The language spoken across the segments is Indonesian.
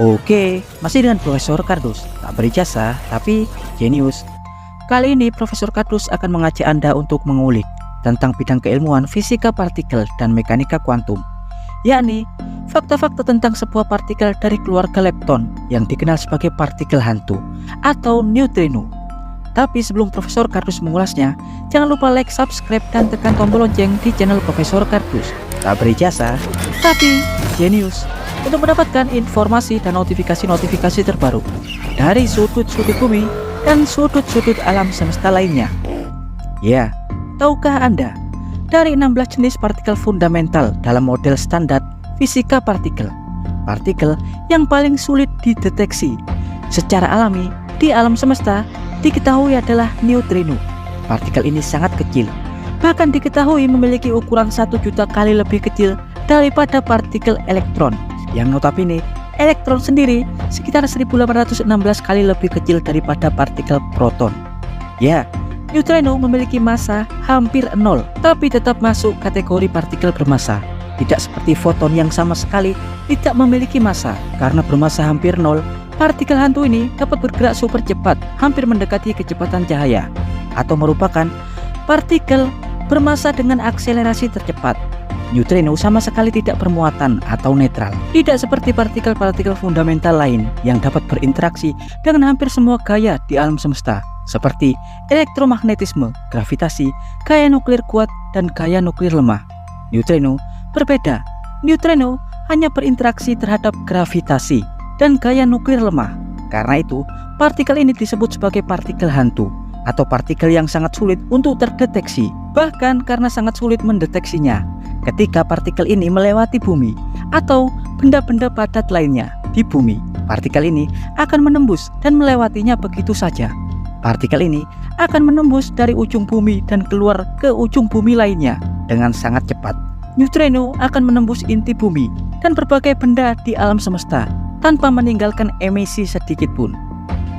Oke, masih dengan Profesor Kardus, tak berijazah tapi jenius. Kali ini Profesor Kardus akan mengajak Anda untuk mengulik tentang bidang keilmuan fisika partikel dan mekanika kuantum, yakni fakta-fakta tentang sebuah partikel dari keluarga lepton yang dikenal sebagai partikel hantu atau neutrino. Tapi sebelum Profesor Kardus mengulasnya, jangan lupa like, subscribe, dan tekan tombol lonceng di channel Profesor Kardus. Tak berijazah tapi jenius, untuk mendapatkan informasi dan notifikasi-notifikasi terbaru dari sudut-sudut bumi dan sudut-sudut alam semesta lainnya. Ya, tahukah Anda, dari 16 jenis partikel fundamental dalam model standar fisika partikel, partikel yang paling sulit dideteksi secara alami di alam semesta diketahui adalah neutrino. Partikel ini sangat kecil, bahkan diketahui memiliki ukuran 1 juta kali lebih kecil daripada partikel elektron, yang notabene elektron sendiri sekitar 1816 kali lebih kecil daripada partikel proton. Ya, neutrino memiliki massa hampir nol, tapi tetap masuk kategori partikel bermassa. Tidak seperti foton yang sama sekali tidak memiliki massa. Karena bermassa hampir nol, partikel hantu ini dapat bergerak super cepat, hampir mendekati kecepatan cahaya, atau merupakan partikel bermassa dengan akselerasi tercepat. Neutrino sama sekali tidak bermuatan atau netral. Tidak seperti partikel-partikel fundamental lain yang dapat berinteraksi dengan hampir semua gaya di alam semesta, seperti elektromagnetisme, gravitasi, gaya nuklir kuat, dan gaya nuklir lemah. Neutrino berbeda. Neutrino hanya berinteraksi terhadap gravitasi dan gaya nuklir lemah. Karena itu, partikel ini disebut sebagai partikel hantu atau partikel yang sangat sulit untuk terdeteksi. Bahkan karena sangat sulit mendeteksinya, ketika partikel ini melewati bumi atau benda-benda padat lainnya di bumi, partikel ini akan menembus dan melewatinya begitu saja. Partikel ini akan menembus dari ujung bumi dan keluar ke ujung bumi lainnya dengan sangat cepat. Neutrino akan menembus inti bumi dan berbagai benda di alam semesta tanpa meninggalkan emisi sedikit pun.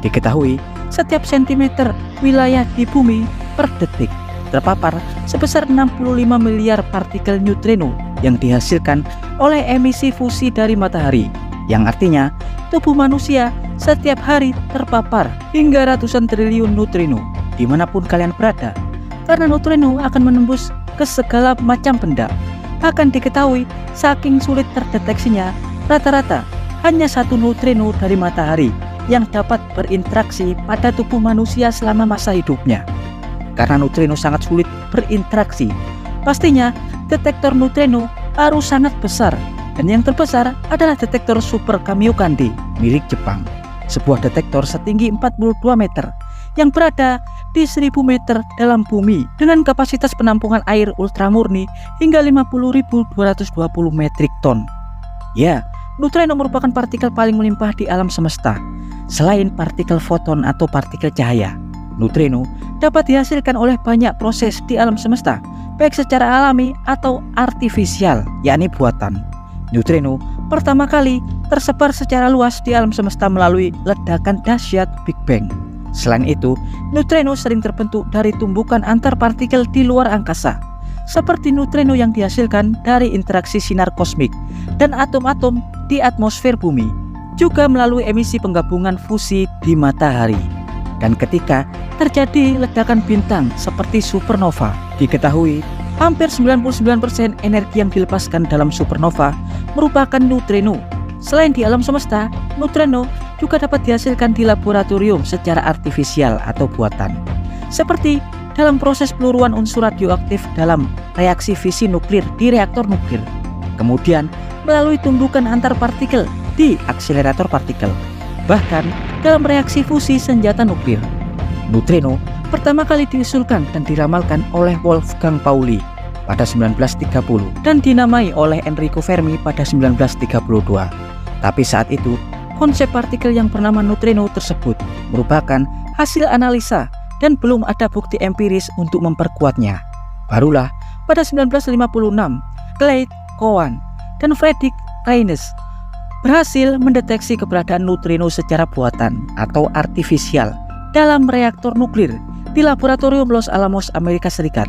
Diketahui, setiap sentimeter wilayah di bumi per detik terpapar sebesar 65 miliar partikel neutrino yang dihasilkan oleh emisi fusi dari matahari, yang artinya tubuh manusia setiap hari terpapar hingga ratusan triliun neutrino dimanapun kalian berada, karena neutrino akan menembus ke segala macam benda. Bahkan diketahui saking sulit terdeteksinya, rata-rata hanya 1 neutrino dari matahari yang dapat berinteraksi pada tubuh manusia selama masa hidupnya. Karena neutrino sangat sulit berinteraksi, pastinya detektor neutrino harus sangat besar, dan yang terbesar adalah detektor Super Kamiokande milik Jepang, sebuah detektor setinggi 42 meter yang berada di 1000 meter dalam bumi dengan kapasitas penampungan air ultramurni hingga 50.220 metrik ton. Ya, neutrino merupakan partikel paling melimpah di alam semesta. Selain partikel foton atau partikel cahaya, neutrino dapat dihasilkan oleh banyak proses di alam semesta, baik secara alami atau artifisial, yakni buatan. Neutrino pertama kali tersebar secara luas di alam semesta melalui ledakan dahsyat Big Bang. Selain itu, neutrino sering terbentuk dari tumbukan antar partikel di luar angkasa, seperti neutrino yang dihasilkan dari interaksi sinar kosmik dan atom-atom di atmosfer bumi, juga melalui emisi penggabungan fusi di matahari. Dan ketika terjadi ledakan bintang seperti supernova, diketahui hampir 99% energi yang dilepaskan dalam supernova merupakan neutrino. Selain di alam semesta, neutrino juga dapat dihasilkan di laboratorium secara artifisial atau buatan, seperti dalam proses peluruan unsur radioaktif dalam reaksi fisi nuklir di reaktor nuklir, kemudian melalui tumbukan antar partikel di akselerator partikel, bahkan dalam reaksi fusi senjata nuklir. Neutrino pertama kali diusulkan dan diramalkan oleh Wolfgang Pauli pada 1930 dan dinamai oleh Enrico Fermi pada 1932. Tapi saat itu, konsep partikel yang bernama neutrino tersebut merupakan hasil analisa dan belum ada bukti empiris untuk memperkuatnya. Barulah pada 1956, Clyde Cowan dan Frederick Raynes berhasil mendeteksi keberadaan neutrino secara buatan atau artifisial dalam reaktor nuklir di laboratorium Los Alamos, Amerika Serikat.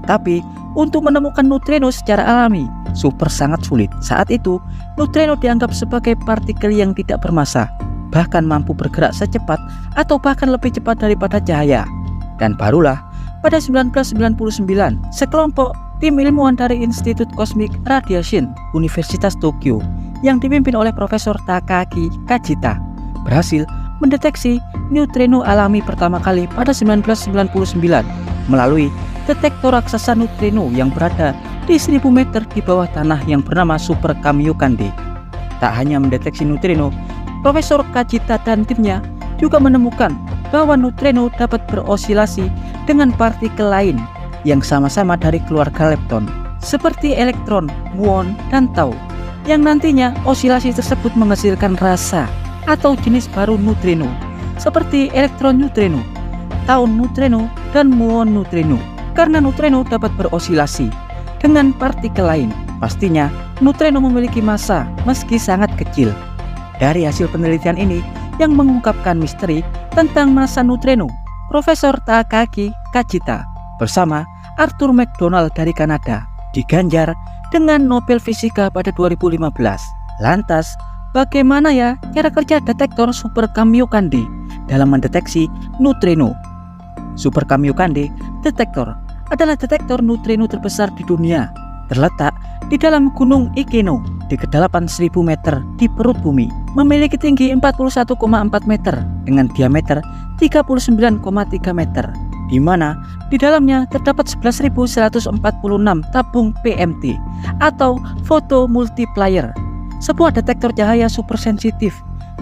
Tapi untuk menemukan neutrino secara alami super sangat sulit. Saat itu neutrino dianggap sebagai partikel yang tidak bermassa, bahkan mampu bergerak secepat atau bahkan lebih cepat daripada cahaya. Dan barulah pada 1999 sekelompok tim ilmuwan dari Institut Cosmic Radiation Universitas Tokyo yang dipimpin oleh Profesor Takaaki Kajita berhasil mendeteksi neutrino alami pertama kali pada 1999 melalui detektor raksasa neutrino yang berada di 1000 meter di bawah tanah yang bernama Super Kamiokande. Tak hanya mendeteksi neutrino, Profesor Kajita dan timnya juga menemukan bahwa neutrino dapat berosilasi dengan partikel lain yang sama-sama dari keluarga lepton, seperti elektron, muon, dan tau, yang nantinya osilasi tersebut menghasilkan rasa atau jenis baru neutrino, seperti elektron neutrino, tau neutrino, dan muon neutrino. Karena neutrino dapat berosilasi dengan partikel lain, pastinya neutrino memiliki massa meski sangat kecil. Dari hasil penelitian ini yang mengungkapkan misteri tentang massa neutrino, Profesor Takaaki Kajita bersama Arthur McDonald dari Kanada diganjar dengan Nobel Fisika pada 2015. Lantas, bagaimana ya cara kerja detektor Super Kamiokande dalam mendeteksi neutrino? Super Kamiokande detektor adalah detektor neutrino terbesar di dunia, terletak di dalam Gunung Ikeno di kedalaman 1000 meter di perut bumi, memiliki tinggi 41,4 meter dengan diameter 39,3 meter, di mana di dalamnya terdapat 11.146 tabung PMT atau foto multiplier, sebuah detektor cahaya super sensitif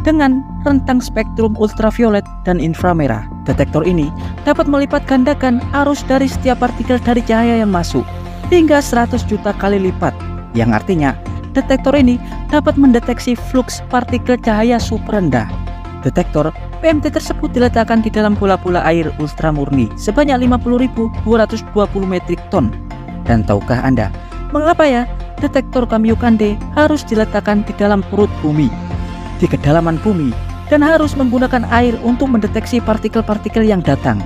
dengan rentang spektrum ultraviolet dan inframerah. Detektor ini dapat melipat gandakan arus dari setiap partikel dari cahaya yang masuk hingga 100 juta kali lipat, yang artinya detektor ini dapat mendeteksi fluks partikel cahaya super rendah. Detektor PMT tersebut diletakkan di dalam bola-bola air ultramurni sebanyak 50.220 metrik ton. Dan tahukah Anda mengapa ya detektor Kamiokande harus diletakkan di dalam perut bumi, di kedalaman bumi, dan harus menggunakan air untuk mendeteksi partikel-partikel yang datang?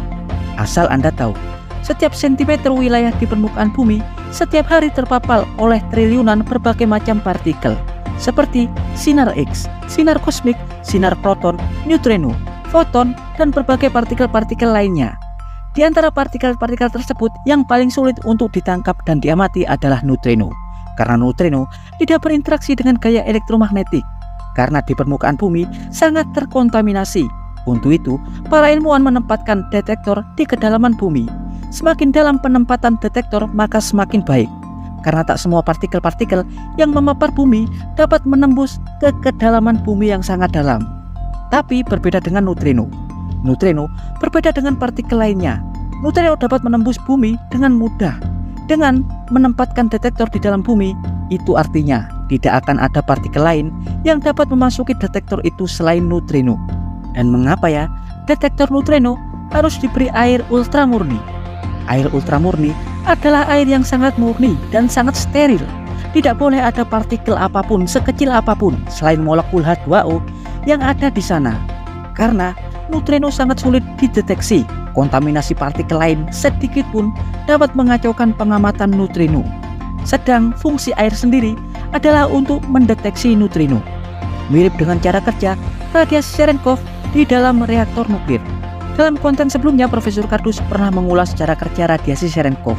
Asal Anda tahu, setiap sentimeter wilayah di permukaan bumi setiap hari terpapar oleh triliunan berbagai macam partikel, seperti sinar X, sinar kosmik, sinar proton, neutrino, foton, dan berbagai partikel-partikel lainnya. Di antara partikel-partikel tersebut, yang paling sulit untuk ditangkap dan diamati adalah neutrino, karena neutrino tidak berinteraksi dengan gaya elektromagnetik, karena di permukaan bumi sangat terkontaminasi. Untuk itu, para ilmuwan menempatkan detektor di kedalaman bumi. Semakin dalam penempatan detektor, maka semakin baik, karena tak semua partikel-partikel yang memapar bumi dapat menembus ke kedalaman bumi yang sangat dalam. Tapi berbeda dengan neutrino. Neutrino berbeda dengan partikel lainnya. Neutrino dapat menembus bumi dengan mudah. Dengan menempatkan detektor di dalam bumi, itu artinya tidak akan ada partikel lain yang dapat memasuki detektor itu selain neutrino. Dan mengapa ya detektor neutrino harus diberi air ultramurni? Air ultramurni adalah air yang sangat murni dan sangat steril. Tidak boleh ada partikel apapun sekecil apapun selain molekul H2O yang ada di sana. Karena neutrino sangat sulit dideteksi, kontaminasi partikel lain sedikit pun dapat mengacaukan pengamatan neutrino. Sedang fungsi air sendiri adalah untuk mendeteksi neutrino. Mirip dengan cara kerja radiasi Cherenkov di dalam reaktor nuklir. Dalam konten sebelumnya, Profesor Kardus pernah mengulas cara kerja radiasi Cherenkov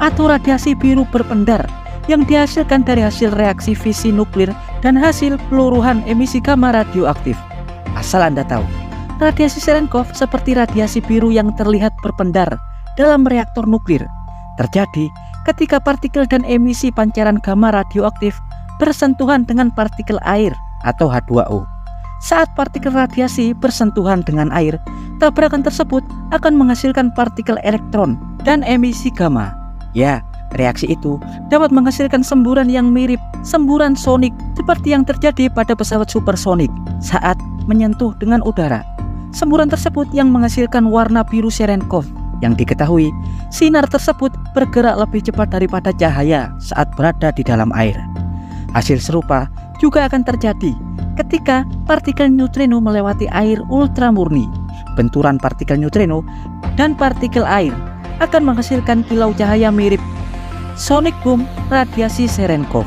atau radiasi biru berpendar yang dihasilkan dari hasil reaksi fisi nuklir dan hasil peluruhan emisi gamma radioaktif. Asal Anda tahu, radiasi Cherenkov seperti radiasi biru yang terlihat berpendar dalam reaktor nuklir terjadi ketika partikel dan emisi pancaran gamma radioaktif bersentuhan dengan partikel air atau H2O. Saat partikel radiasi bersentuhan dengan air, tabrakan tersebut akan menghasilkan partikel elektron dan emisi gamma. Ya, reaksi itu dapat menghasilkan semburan yang mirip semburan sonik seperti yang terjadi pada pesawat supersonik saat menyentuh dengan udara. Semburan tersebut yang menghasilkan warna biru Cherenkov. Yang diketahui, sinar tersebut bergerak lebih cepat daripada cahaya saat berada di dalam air. Hasil serupa juga akan terjadi ketika partikel neutrino melewati air ultramurni. Benturan partikel neutrino dan partikel air akan menghasilkan kilau cahaya mirip sonic boom radiasi Cherenkov,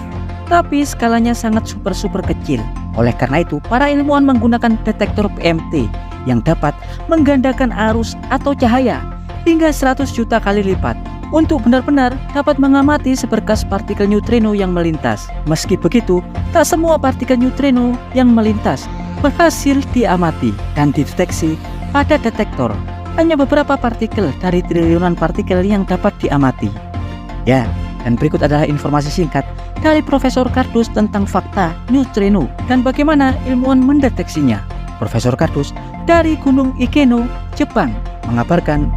tapi skalanya sangat super kecil. Oleh karena itu, para ilmuwan menggunakan detektor PMT yang dapat menggandakan arus atau cahaya hingga 100 juta kali lipat untuk benar-benar dapat mengamati seberkas partikel neutrino yang melintas. Meski begitu, tak semua partikel neutrino yang melintas berhasil diamati dan dideteksi pada detektor. Hanya beberapa partikel dari triliunan partikel yang dapat diamati. Ya, dan berikut adalah informasi singkat dari Profesor Kardus tentang fakta neutrino dan bagaimana ilmuwan mendeteksinya. Profesor Kardus dari Gunung Ikeno, Jepang, mengabarkan